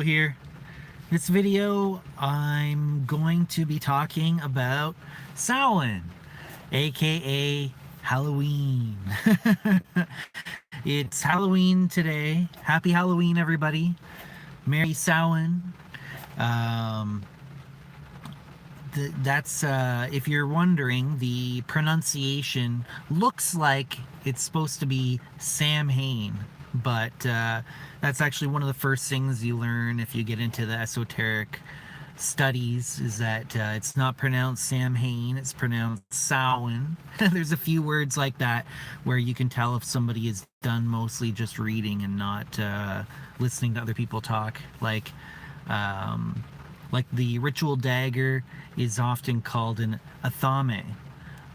Here. This video, I'm going to be talking about Samhain, aka Halloween. It's Halloween today. Happy Halloween, everybody. Merry Samhain. Um, that's if you're wondering, the pronunciation looks like it's supposed to be Samhain, but that's actually one of the first things you learn if you get into the esoteric studies, is that it's not pronounced Samhain, it's pronounced Samhain. There's a few words like that where you can tell if somebody is done mostly just reading and not listening to other people talk. Like the ritual dagger is often called an athame,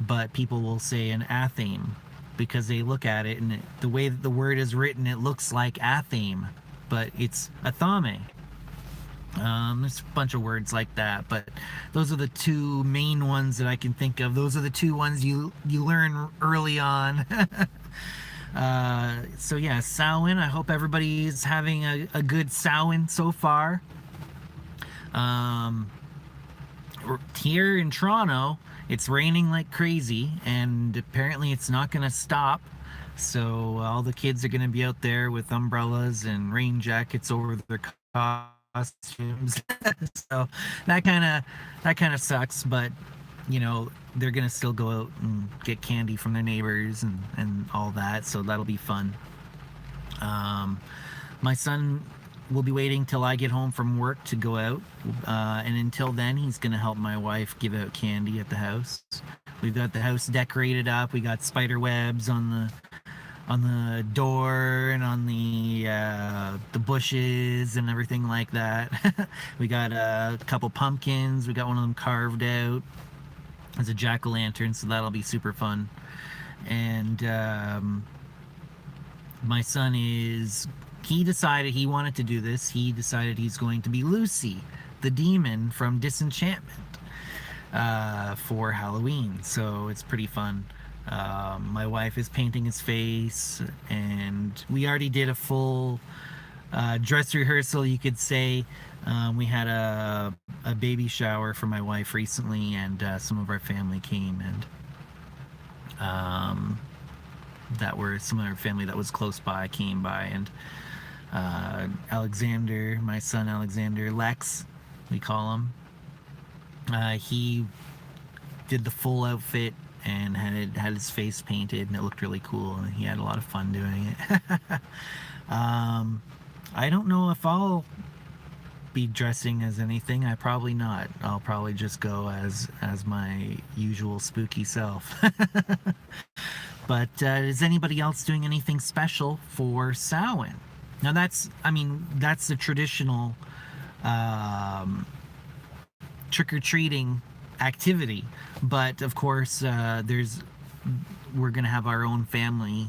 but people will say an athame because they look at it and the way that the word is written, it looks like athame, but it's athame. There's a bunch of words like that, but those are the two main ones that I can think of. Those are the two ones you learn early on. So yeah, Samhain. I hope everybody's having a good Samhain so far. Here in Toronto, it's raining like crazy, and apparently it's not going to stop. So all the kids are going to be out there with umbrellas and rain jackets over their costumes. So that kind of sucks, but you know, they're going to still go out and get candy from their neighbors and all that. So that'll be fun. My son will be waiting till I get home from work to go out, and until then he's gonna help my wife give out candy at the house. We've got the house decorated up. We got spider webs on the door and on the bushes and everything like that. We got a couple pumpkins. We got one of them carved out as a jack-o'-lantern, so that'll be super fun. And my son he decided he wanted to do this. He decided he's going to be Lucy, the demon from Disenchantment, for Halloween. So it's pretty fun. My wife is painting his face, and we already did a full dress rehearsal, you could say. We had a baby shower for my wife recently, and some of our family came, and some of our family that was close by came by, and Alexander, my son Alexander, Lex, we call him. He did the full outfit and had his face painted, and it looked really cool, and he had a lot of fun doing it. I don't know if I'll be dressing as anything. I probably not. I'll probably just go as my usual spooky self. But is anybody else doing anything special for Samhain? Now that's the traditional trick-or-treating activity, but of course we're gonna have our own family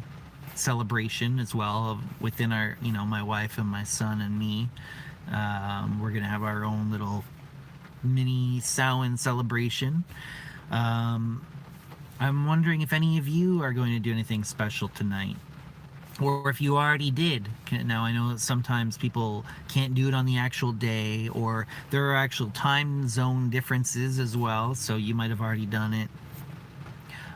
celebration as well within our, my wife and my son and me. We're gonna have our own little mini Samhain celebration. I'm wondering if any of you are going to do anything special tonight, or if you already did. Now, I know that sometimes people can't do it on the actual day, or there are actual time zone differences as well, so you might have already done it.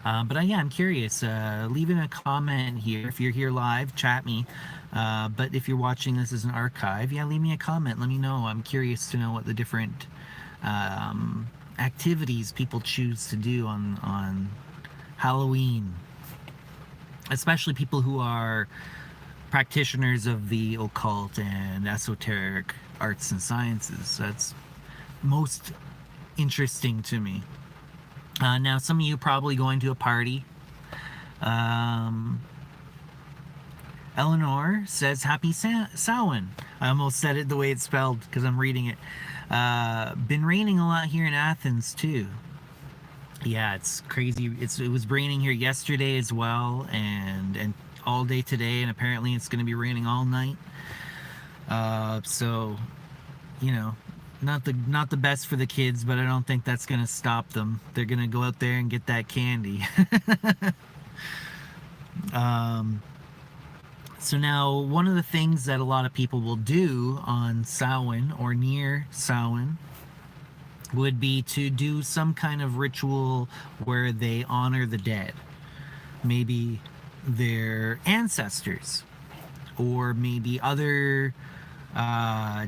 But yeah, I'm curious. Leave in a comment here. If you're here live, chat me. But if you're watching this as an archive, yeah, leave me a comment. Let me know. I'm curious to know what the different activities people choose to do on Halloween. Especially people who are practitioners of the occult and esoteric arts and sciences. That's most interesting to me. Now, some of you are probably going to a party. Eleanor says, Happy Samhain. I almost said it the way it's spelled because I'm reading it. Been raining a lot here in Athens, too. Yeah, it's crazy. It was raining here yesterday as well, and all day today, and apparently it's going to be raining all night. So, not the best for the kids, but I don't think that's going to stop them. They're going to go out there and get that candy. So now, one of the things that a lot of people will do on Samhain or near Samhain would be to do some kind of ritual where they honor the dead. Maybe their ancestors, or maybe other uh,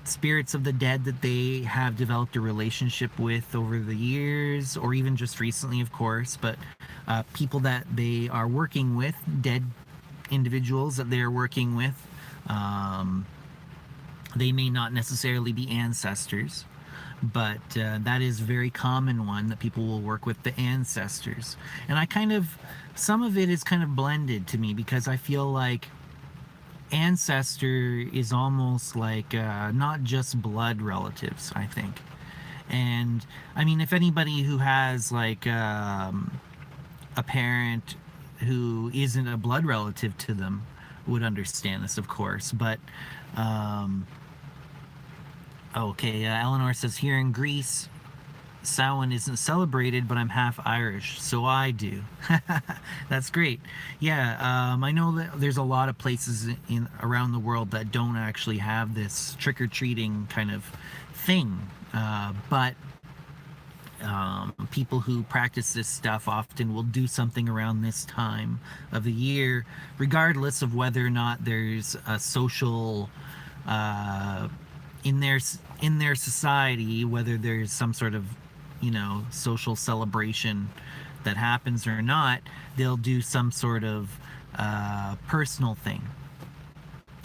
spirits of the dead that they have developed a relationship with over the years, or even just recently, of course, but people that they are working with, dead individuals that they're working with. Um, they may not necessarily be ancestors, but that is a very common one that people will work with the ancestors. And I kind of, some of it is kind of blended to me because I feel like ancestor is almost like not just blood relatives, I think. And I mean, if anybody who has like a parent who isn't a blood relative to them would understand this, of course. But um, okay, Eleanor says here in Greece, Samhain isn't celebrated, but I'm half Irish, so I do. That's great. Yeah, I know that there's a lot of places in around the world that don't actually have this trick or treating kind of thing, but people who practice this stuff often will do something around this time of the year, regardless of whether or not there's a social uh, in their society, whether there's some sort of social celebration that happens or not. They'll do some sort of personal thing.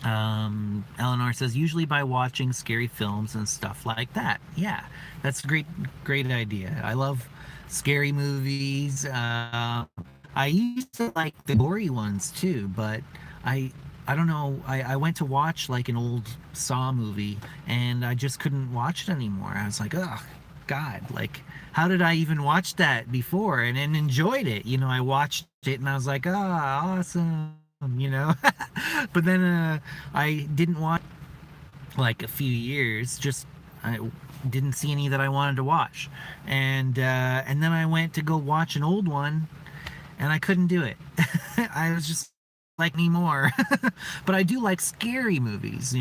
Eleanor says usually by watching scary films and stuff like that. Yeah, that's a great idea. I love scary movies. I used to like the gory ones too, but I don't know. I went to watch like an old Saw movie, and I just couldn't watch it anymore. I was like, oh God, like how did I even watch that before and enjoyed it? I watched it and I was like, ah, awesome. But then I didn't watch like a few years. Just I didn't see any that I wanted to watch, and then I went to go watch an old one, and I couldn't do it. I was just like anymore. But I do like scary movies,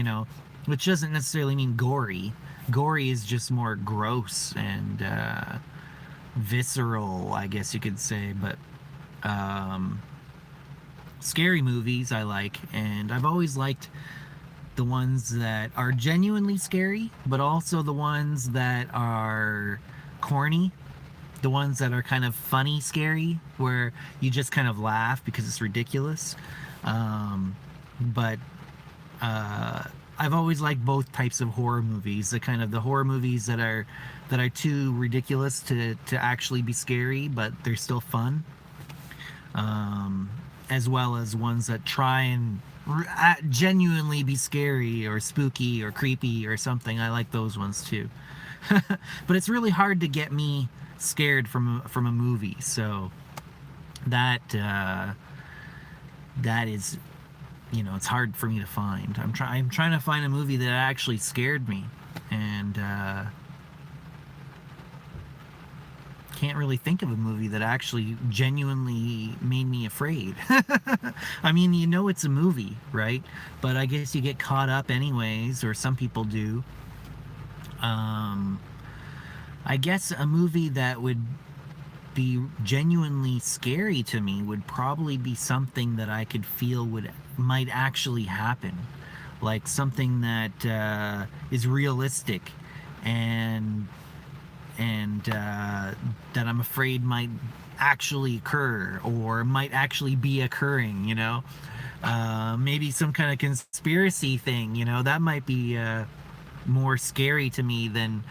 which doesn't necessarily mean gory. Gory is just more gross and visceral, I guess you could say. But scary movies I like, and I've always liked the ones that are genuinely scary, but also the ones that are corny, the ones that are kind of funny scary, where you just kind of laugh because it's ridiculous. But I've always liked both types of horror movies. The horror movies that are too ridiculous to actually be scary, but they're still fun. As well as ones that try and genuinely be scary or spooky or creepy or something. I like those ones too. But it's really hard to get me scared from a movie. So that is, it's hard for me to find. I'm trying to find a movie that actually scared me, and can't really think of a movie that actually genuinely made me afraid. I mean, it's a movie, right? But I guess you get caught up anyways, or some people do. I guess a movie that would be genuinely scary to me would probably be something that I could feel might actually happen, like something that is realistic and that I'm afraid might actually occur or might actually be occurring. Maybe some kind of conspiracy thing. That might be more scary to me than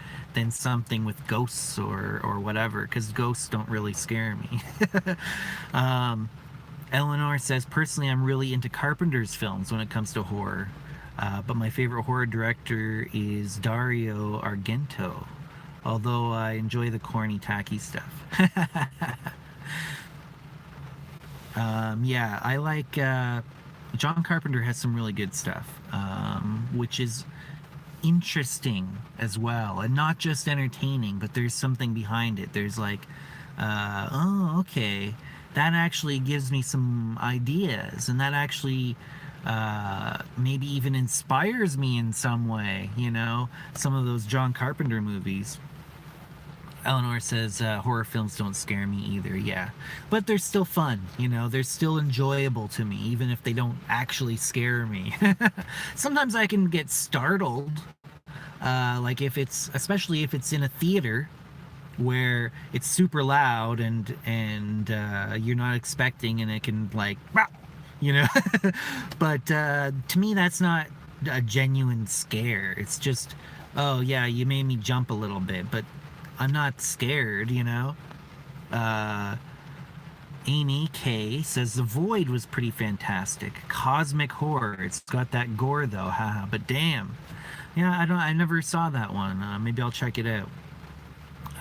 something with ghosts or whatever, because ghosts don't really scare me. Eleanor says, personally, I'm really into Carpenter's films when it comes to horror, but my favorite horror director is Dario Argento, although I enjoy the corny, tacky stuff. Yeah, I like John Carpenter has some really good stuff, which is interesting as well, and not just entertaining, but there's something behind it. There's like, oh, okay, that actually gives me some ideas, and that actually maybe even inspires me in some way, you know, some of those John Carpenter movies. Eleanor says horror films don't scare me either. Yeah, but they're still fun. You know, they're still enjoyable to me, even if they don't actually scare me. Sometimes I can get startled, like if it's, especially if it's in a theater where it's super loud and you're not expecting, and it can like, you know. But to me, that's not a genuine scare. It's just, oh yeah, you made me jump a little bit, but I'm not scared, you know? Uh, Amy K says The Void was pretty fantastic. Cosmic horror. It's got that gore though, haha. But damn. Yeah, I never saw that one. Maybe I'll check it out.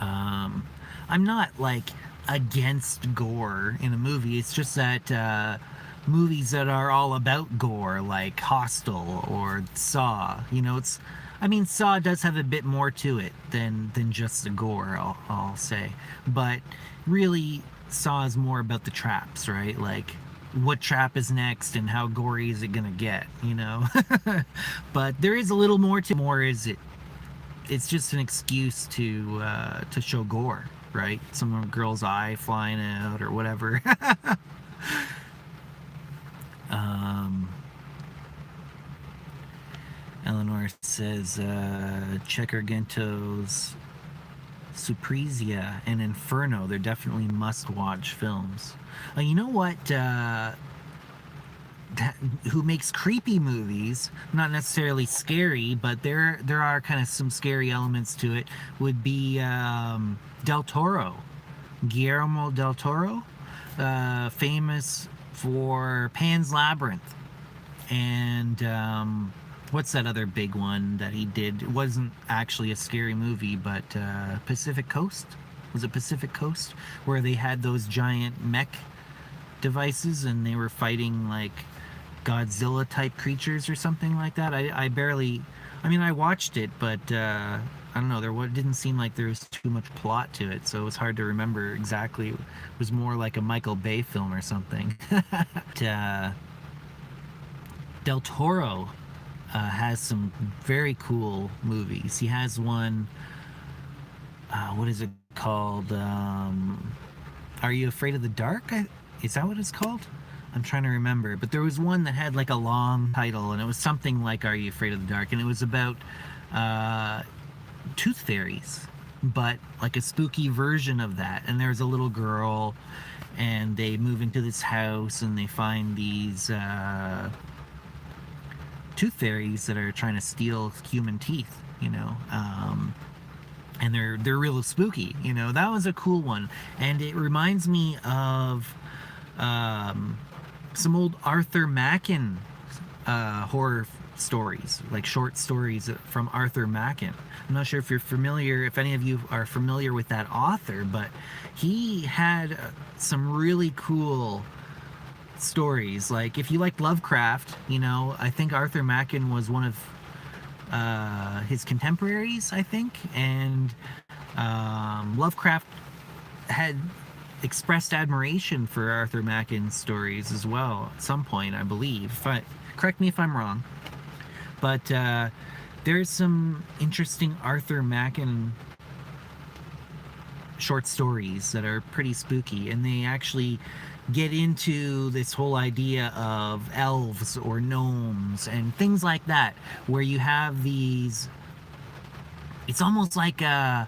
Um, I'm not like against gore in a movie. It's just that movies that are all about gore, like Hostel or Saw, you know, it's. I mean, Saw does have a bit more to it than just the gore. I'll say, but really, Saw is more about the traps, right? Like, what trap is next and how gory is it gonna get, you know? But there is a little more to more. Is it? It's just an excuse to show gore, right? Some girl's eye flying out or whatever. um, Eleanor says Checker Gento's Surprizia and Inferno. They're definitely must-watch films. You know what? Who makes creepy movies? Not necessarily scary, but there are kind of some scary elements to it. Would be Del Toro, Guillermo del Toro, famous for Pan's Labyrinth, and what's that other big one that he did? It wasn't actually a scary movie, but Pacific Coast. Was it Pacific Coast, where they had those giant mech devices and they were fighting like Godzilla type creatures or something like that? I barely. I mean, I watched it, but I don't know. Didn't seem like there was too much plot to it, so it was hard to remember exactly. It was more like a Michael Bay film or something. But, Del Toro has some very cool movies. He has one. What is it called? Are You Afraid of the Dark? Is that what it's called? I'm trying to remember. But there was one that had like a long title, and it was something like Are You Afraid of the Dark? And it was about tooth fairies, but like a spooky version of that. And there's a little girl, and they move into this house, and they find these tooth fairies that are trying to steal human teeth, you know. And they're real spooky, you know. That was a cool one, and it reminds me of some old Arthur Machen horror stories, like short stories from Arthur Machen. I'm not sure if you're familiar, if any of you are familiar with that author, but he had some really cool stories. Like if you like Lovecraft, you know, I think Arthur Machen was one of his contemporaries, I think, and Lovecraft had expressed admiration for Arthur Machen's stories as well at some point, I believe. Correct me if I'm wrong, but there's some interesting Arthur Machen short stories that are pretty spooky, and they actually get into this whole idea of elves or gnomes and things like that, where you have these, it's almost like a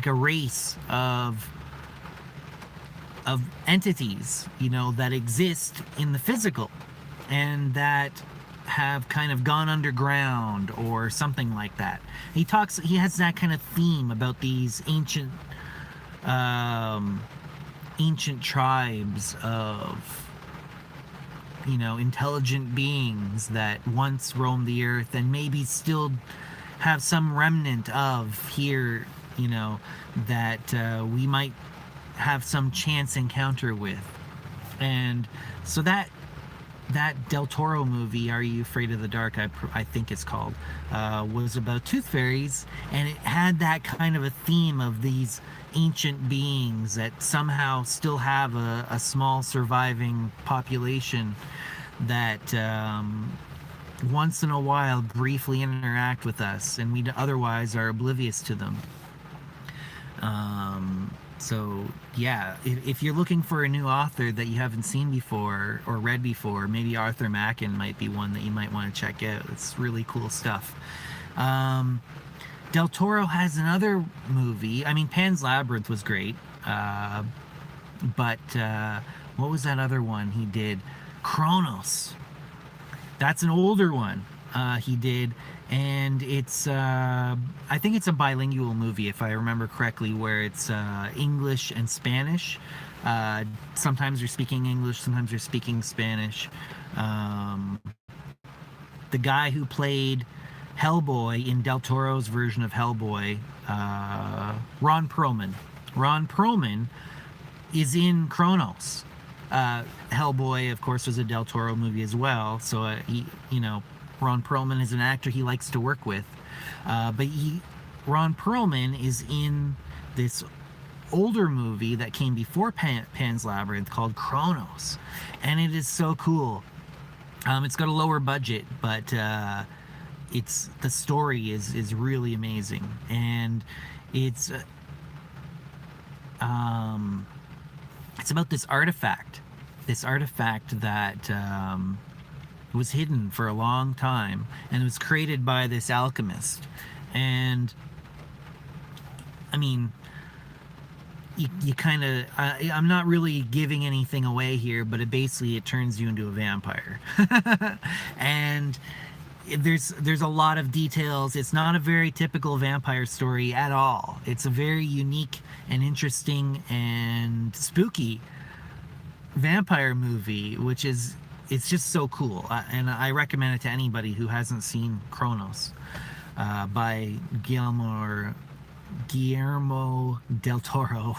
race of entities, you know, that exist in the physical and that have kind of gone underground or something like that. He has that kind of theme about these ancient tribes of, you know, intelligent beings that once roamed the earth and maybe still have some remnant of here, you know, that we might have some chance encounter with. And so that Del Toro movie, Are You Afraid of the Dark, I think it's called, was about tooth fairies, and it had that kind of a theme of these ancient beings that somehow still have a small surviving population that once in a while briefly interact with us, and we otherwise are oblivious to them. So yeah, if you're looking for a new author that you haven't seen before or read before, maybe Arthur Machen might be one that you might want to check out. It's really cool stuff. Del Toro has another movie. I mean, Pan's Labyrinth was great, but what was that other one he did? Kronos. That's an older one he did, and it's I think it's a bilingual movie if I remember correctly, where it's English and Spanish. Sometimes you're speaking English, sometimes you're speaking Spanish. The guy who played Hellboy in Del Toro's version of Hellboy, Ron Perlman. Ron Perlman is in Kronos. Hellboy, of course, was a Del Toro movie as well. So Ron Perlman is an actor he likes to work with. But Ron Perlman is in this older movie that came before Pan's Labyrinth called Kronos, and it is so cool. It's got a lower budget, but the story is really amazing, and it's about this artifact that was hidden for a long time, and it was created by this alchemist. And I mean, you kind of I'm not really giving anything away here, but it turns you into a vampire. And there's a lot of details. It's not a very typical vampire story at all. It's a very unique and interesting and spooky vampire movie, which is, it's just so cool. And I recommend it to anybody who hasn't seen Kronos, by Guillermo del Toro.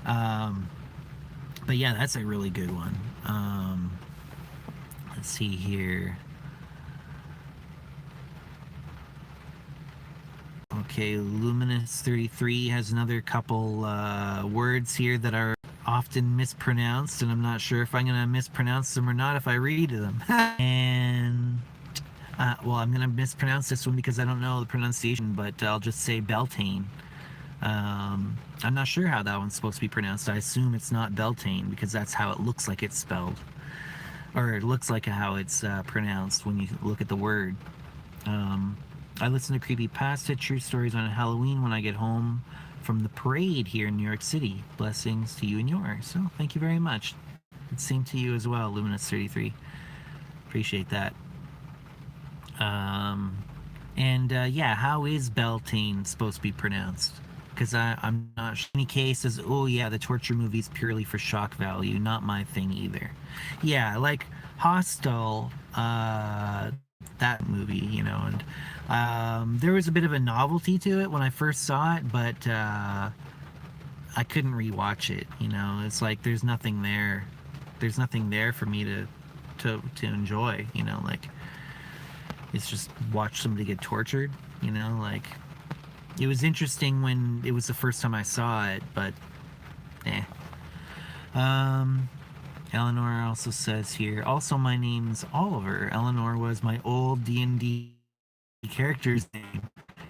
But yeah, that's a really good one. Let's see here. Okay, Luminous 33 has another couple words here that are often mispronounced, and I'm not sure if I'm going to mispronounce them or not if I read them. And well, I'm going to mispronounce this one because I don't know the pronunciation, but I'll just say Beltane. I'm not sure how that one's supposed to be pronounced. I assume it's not Beltane because that's how it looks like it's spelled, or it looks like how it's pronounced when you look at the word. I listen to creepypasta true stories on Halloween when I get home from the parade here in New York City. Blessings to you and yours. So thank you very much. Same to you as well, Luminous 33. Appreciate that. Yeah, how is Beltane supposed to be pronounced? Because I'm not sure. In any cases, oh yeah, the torture movie's purely for shock value. Not my thing either. Yeah, like Hostel, that movie, and there was a bit of a novelty to it when I first saw it, but I couldn't rewatch it. It's like there's nothing there for me to enjoy. Like, it's just watch somebody get tortured. Like, it was interesting when it was the first time I saw it, but Eleanor also says here, also my name's Oliver. Eleanor was my old D&D character's name.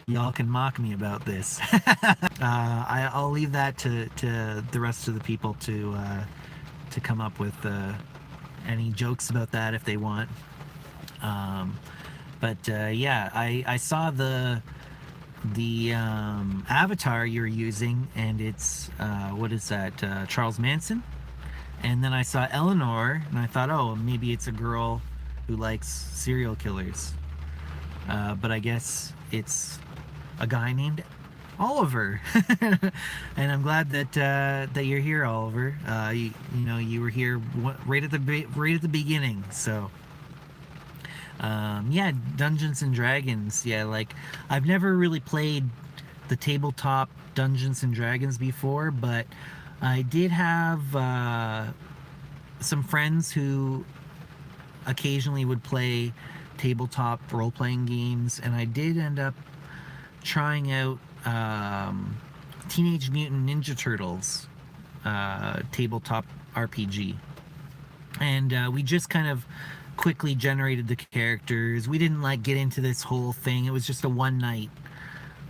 Y'all can mock me about this. I'll leave that to the rest of the people to come up with any jokes about that if they want. Yeah, I saw the avatar you're using, and it's what is that, Charles Manson? And then I saw Eleanor, and I thought, oh, maybe it's a girl who likes serial killers. But I guess it's a guy named Oliver. And I'm glad that you're here, Oliver. You were here right at the beginning. So yeah, Dungeons and Dragons. Yeah, like, I've never really played the tabletop Dungeons and Dragons before, but I did have some friends who occasionally would play tabletop role-playing games, and I did end up trying out Teenage Mutant Ninja Turtles tabletop RPG. And we just kind of quickly generated the characters. We didn't like get into this whole thing. It was just a one night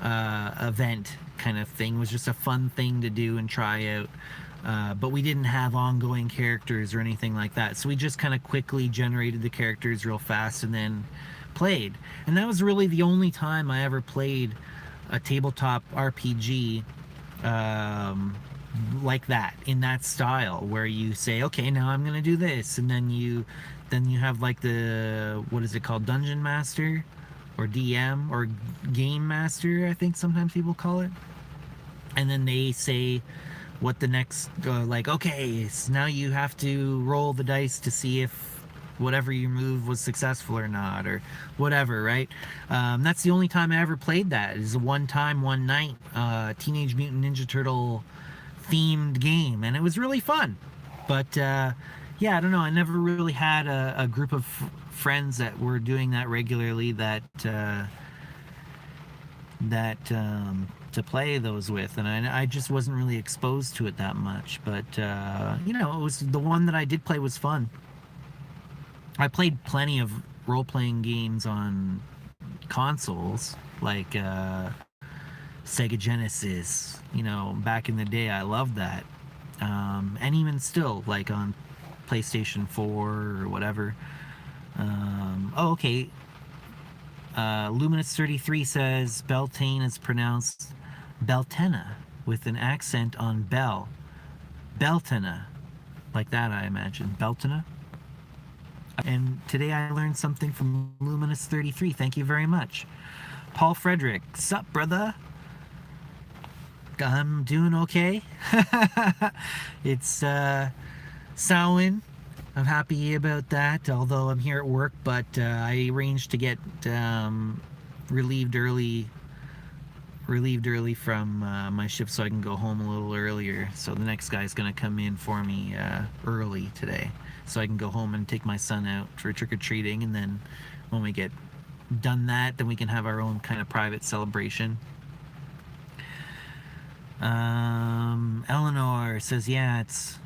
event kind of thing. It was just a fun thing to do and try out. But we didn't have ongoing characters or anything like that. So we just kind of quickly generated the characters real fast and then played. And that was really the only time I ever played a tabletop RPG like that, in that style, where you say, okay, now I'm gonna do this, and then you have like the, what is it called, dungeon master or DM or game master, I think sometimes people call it, and then they say what the next like, okay, so now you have to roll the dice to see if whatever you move was successful or not, or whatever, right? That's the only time I ever played that. Is a one time, one night Teenage Mutant Ninja Turtle themed game, and it was really fun. But yeah, I don't know. I never really had a group of friends that were doing that regularly, that to play those with, and I just wasn't really exposed to it that much. But you know, it was the one that I did play was fun. I played plenty of role-playing games on consoles, like Sega Genesis. You know, back in the day, I loved that, and even still, like on PlayStation 4 or whatever. Oh, okay. Luminous 33 says Beltane is pronounced Beltena with an accent on Bell. Beltena. Like that, I imagine. Beltena. And today I learned something from Luminous 33. Thank you very much. Paul Frederick. Sup, brother? I'm doing okay. It's Samhain. I'm happy about that, although I'm here at work, but I arranged to get relieved early from my shift so I can go home a little earlier. So the next guy's going to come in for me early today, so I can go home and take my son out for trick-or-treating, and then when we get done that, then we can have our own kind of private celebration. Eleanor says, yeah, it's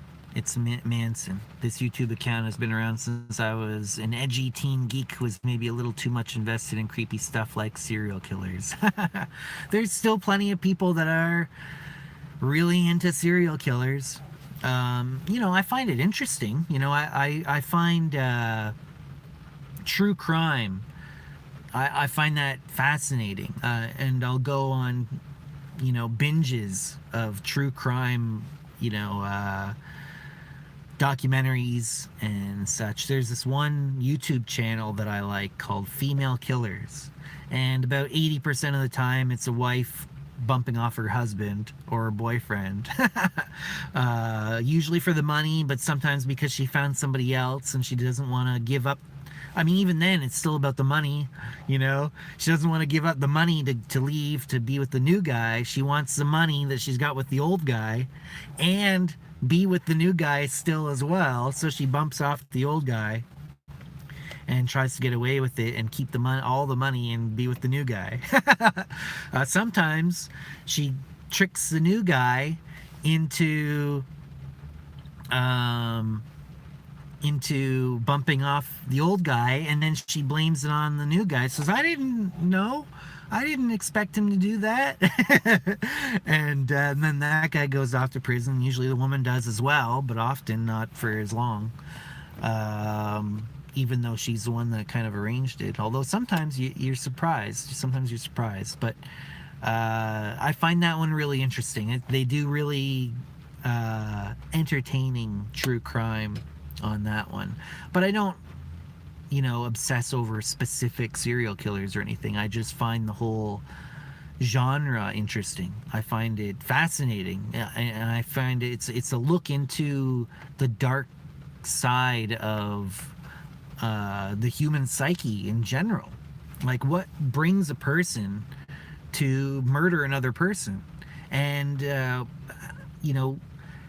Manson. This YouTube account has been around since I was an edgy teen geek who was maybe a little too much invested in creepy stuff like serial killers. There's still plenty of people that are really into serial killers. You know, I find it interesting. You know, I find true crime, I find that fascinating. And I'll go on, you know, binges of true crime, you know, documentaries and such. There's this one YouTube channel that I like called Female Killers, and about 80% of the time it's a wife bumping off her husband or her boyfriend, usually for the money, but sometimes because she found somebody else and she doesn't want to give up. I mean, even then, it's still about the money, you know? She doesn't want to give up the money to leave to be with the new guy. She wants the money that she's got with the old guy and be with the new guy still as well. So she bumps off the old guy and tries to get away with it and keep the money, all the money, and be with the new guy. Sometimes she tricks the new guy into bumping off the old guy, and then she blames it on the new guy. Says, I didn't know. I didn't expect him to do that. And then that guy goes off to prison. Usually the woman does as well, but often not for as long. Even though she's the one that kind of arranged it. Although sometimes you're surprised. Sometimes you're surprised. But I find that one really interesting. They do really entertaining true crime on that one. But I don't, you know, obsess over specific serial killers or anything. I just find the whole genre interesting. I find it fascinating, and I find it's a look into the dark side of the human psyche in general. Like, what brings a person to murder another person, and you know,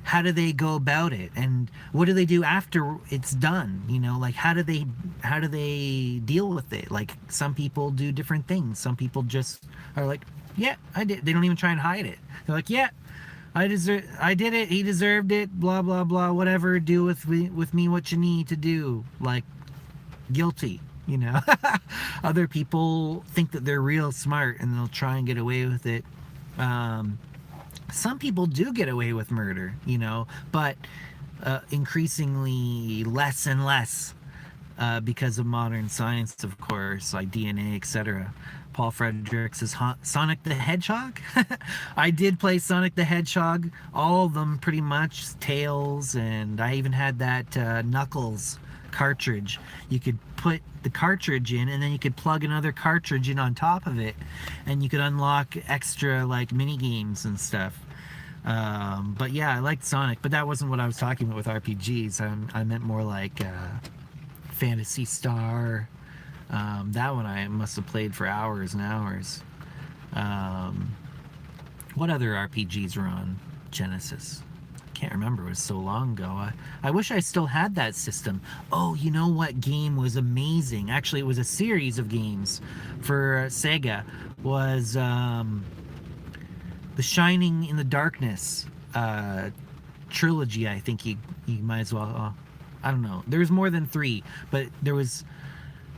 how do they go about it, and what do they do after it's done? You know, like, how do they deal with it? Like, some people do different things. Some people just are like, yeah, I did. They don't even try and hide it. They're like, yeah, I did it. He deserved it. Blah blah blah. Whatever. Do with me what you need to do. Like guilty. You know. Other people think that they're real smart and they'll try and get away with it. Um, some people do get away with murder. You know, but increasingly less and less because of modern science, of course, like DNA, etc. Paul Fredericks is Sonic the Hedgehog. I did play Sonic the Hedgehog, all of them pretty much, Tails, and I even had that Knuckles cartridge. You could put the cartridge in, and then you could plug another cartridge in on top of it, and you could unlock extra like mini games and stuff. But yeah, I liked Sonic, but that wasn't what I was talking about with RPGs. I meant more like Fantasy Star. That one I must have played for hours and hours. What other RPGs were on Genesis? Can't remember. It was so long ago. I wish I still had that system. Oh, you know what game was amazing? Actually, it was a series of games for Sega. Was The Shining in the Darkness trilogy. I think you might as well. I don't know. There was more than 3, but there was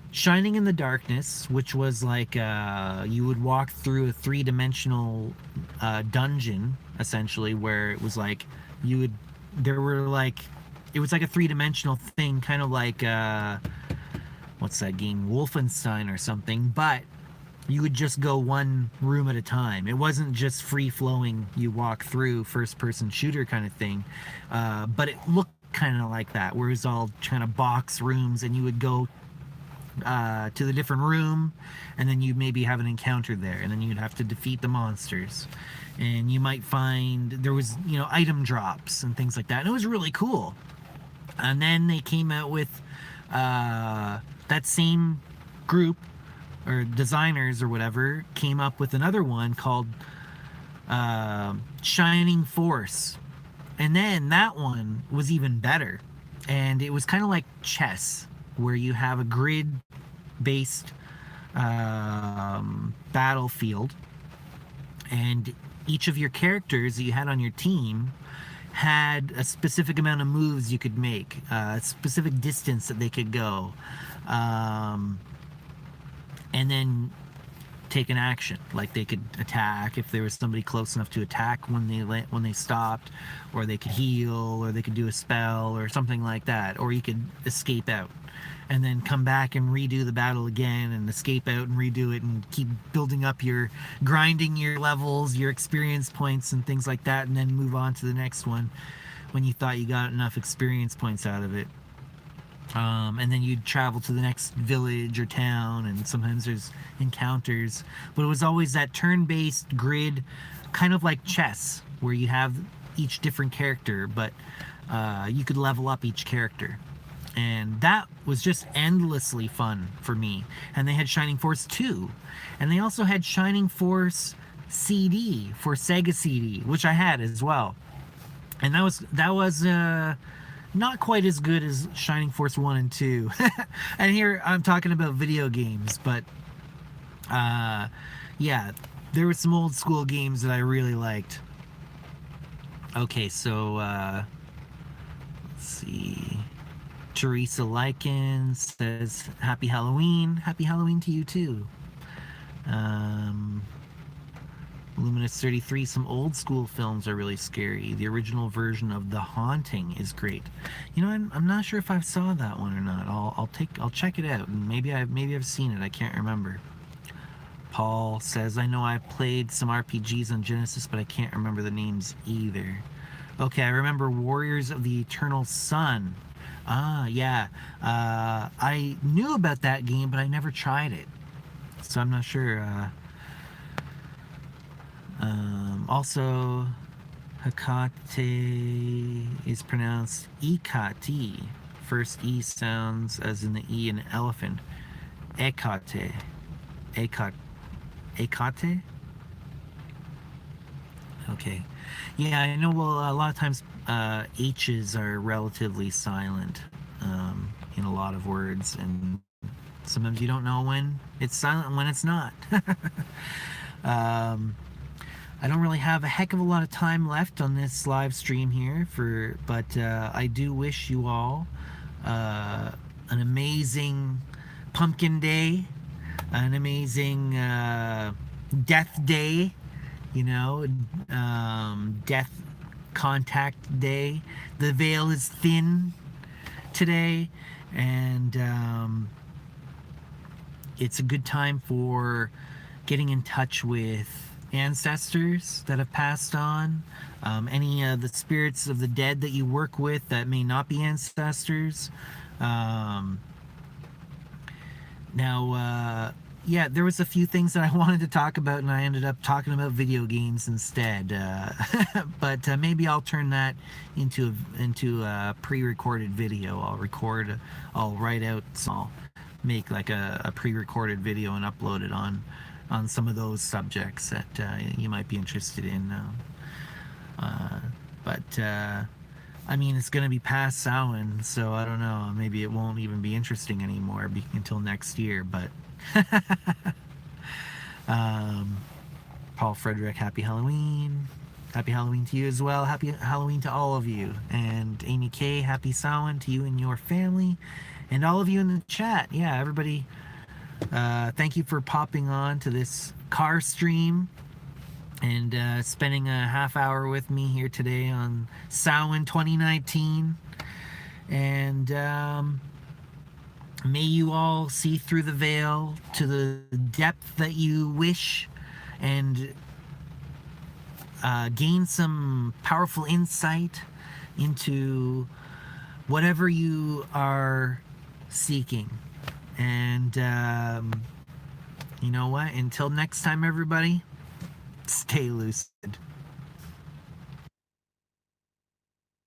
Shining in the Darkness, which was like you would walk through a 3-dimensional dungeon, essentially, where it was like there were like, it was like a 3-dimensional thing, kind of like what's that game, Wolfenstein or something, but you would just go one room at a time. It wasn't just free flowing, you walk through first person shooter kind of thing, but it looked kind of like that, where it was all kind of box rooms, and you would go to the different room, and then you'd maybe have an encounter there, and then you'd have to defeat the monsters, and you might find there was, you know, item drops and things like that, and it was really cool. And then they came out with that same group or designers or whatever came up with another one called Shining Force. And then that one was even better. And it was kind of like chess, where you have a grid based battlefield, and each of your characters that you had on your team had a specific amount of moves you could make, a specific distance that they could go, and then take an action. Like they could attack if there was somebody close enough to attack when they stopped, or they could heal, or they could do a spell or something like that, or you could escape out and then come back and redo the battle again and escape out and redo it and keep building up grinding your levels, your experience points and things like that, and then move on to the next one when you thought you got enough experience points out of it. And then you'd travel to the next village or town, and sometimes there's encounters, but it was always that turn-based grid, kind of like chess, where you have each different character, but you could level up each character. And that was just endlessly fun for me. And they had Shining Force 2. And they also had Shining Force CD for Sega CD, which I had as well. And that was not quite as good as Shining Force 1 and 2. And here I'm talking about video games, but yeah, there were some old school games that I really liked. Okay, so let's see. Teresa Lycan says, Happy Halloween. Happy Halloween to you too. Luminous 33, some old school films are really scary. The original version of The Haunting is great. You know, I'm not sure if I saw that one or not. I'll check it out, and maybe I've seen it. I can't remember. Paul says, I know I played some RPGs on Genesis, but I can't remember the names either. Okay, I remember Warriors of the Eternal Sun. Ah, yeah. I knew about that game, but I never tried it, so I'm not sure. Also, Hecate is pronounced Ekate. First E sounds as in the E in elephant. Ekate. Ekate? Okay. Yeah, I know, well, a lot of times H's are relatively silent in a lot of words, and sometimes you don't know when it's silent and when it's not. I don't really have a heck of a lot of time left on this live stream here, but I do wish you all uh, an amazing pumpkin day, an amazing death day, you know, death contact day. The veil is thin today, and it's a good time for getting in touch with ancestors that have passed on, any of the spirits of the dead that you work with that may not be ancestors. Um, yeah, there was a few things that I wanted to talk about, and I ended up talking about video games instead. But maybe I'll turn that into a pre-recorded video. I'll write out, I'll make like a pre-recorded video and upload it on some of those subjects that you might be interested in. But I mean, it's going to be past Samhain, so I don't know. Maybe it won't even be interesting anymore until next year. But Paul Frederick, happy Halloween. Happy Halloween to you as well. Happy Halloween to all of you. And Amy K, happy Samhain to you and your family. And all of you in the chat. Yeah, everybody, thank you for popping on to this Carstream and spending a half hour with me here today on Samhain 2019. And may you all see through the veil to the depth that you wish, and gain some powerful insight into whatever you are seeking. And you know what? Until next time, everybody, stay lucid.